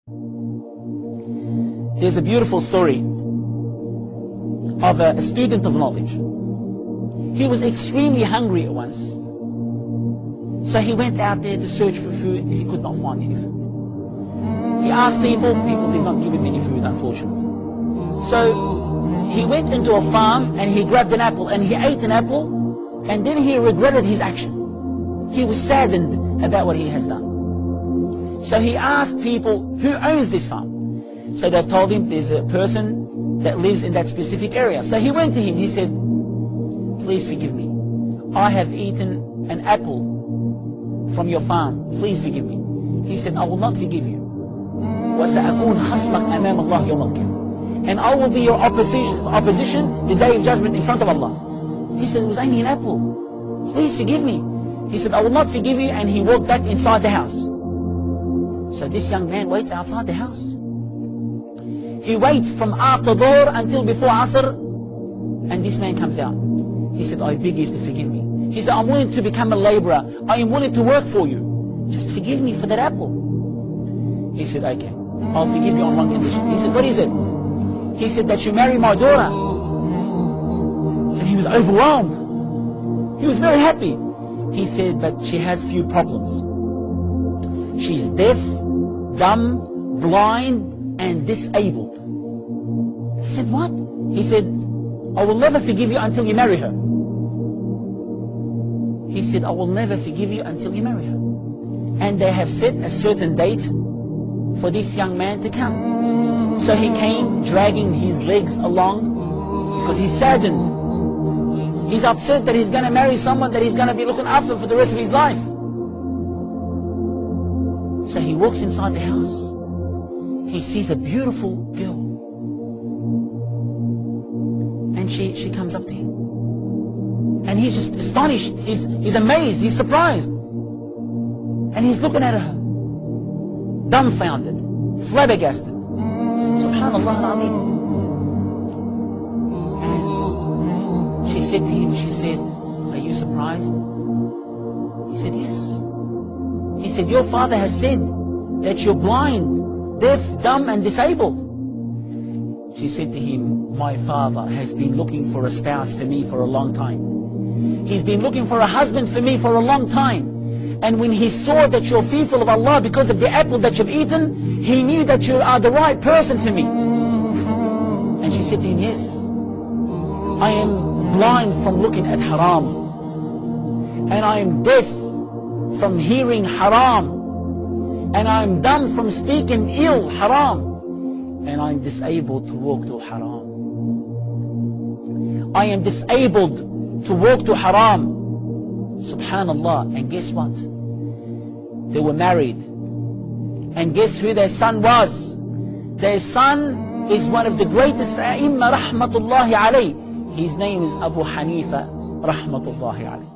There's a beautiful story of a student of knowledge. He was extremely hungry at once. So he went out there to search for food. He could not find any food. He asked people. People did not give him any food, unfortunately. So he went into a farm and he grabbed an apple and he ate an apple, and then he regretted his action. He was saddened about what he has done. So he asked people, who owns this farm? So they've told him there's a person that lives in that specific area. So he went to him. He said, please forgive me. I have eaten an apple from your farm. Please forgive me. He said, I will not forgive you. وَسَأَكُونْ خَصْمَكْ أَمَامَ اللَّهِ يَوْمَ الْقِيَامَةِ. And I will be your opposition the day of judgment in front of Allah. He said, it was only an apple. Please forgive me. He said, I will not forgive you. And he walked back inside the house. So this young man waits outside the house. He waits from after Dhuhr until before Asr, and this man comes out. He said, I beg you to forgive me. He said, I'm willing to become a laborer. I am willing to work for you. Just forgive me for that apple. He said, okay, I'll forgive you on one condition. He said, what is it? He said, that you marry my daughter. And he was overwhelmed. He was very happy. He said, but she has few problems. She's deaf, dumb, blind, and disabled. He said, what? He said, I will never forgive you until you marry her. He said, I will never forgive you until you marry her. And they have set a certain date for this young man to come. So he came dragging his legs along because he's saddened. He's upset that he's going to marry someone that he's going to be looking after for the rest of his life. So he walks inside the house. He sees a beautiful girl. And she comes up to him. And he's just astonished. He's amazed. He's surprised. And he's looking at her. Dumbfounded. Flabbergasted. Subhanallah al-Azim. And she said to him, she said, are you surprised? He said, yes. He said, your father has said that you're blind, deaf, dumb, and disabled. She said to him, my father has been looking for a spouse for me for a long time. He's been looking for a husband for me for a long time. And when he saw that you're fearful of Allah because of the apple that you've eaten, he knew that you are the right person for me. And she said to him, yes, I am blind from looking at haram. And I am deaf from hearing haram. And I am dumb from speaking ill haram. And I am disabled to walk to haram. I am disabled to walk to haram. Subhanallah. And guess what? They were married. And guess who their son was? Their son is one of the greatest A'imma rahmatullahi alayh. His name is Abu Hanifa rahmatullahi alayh.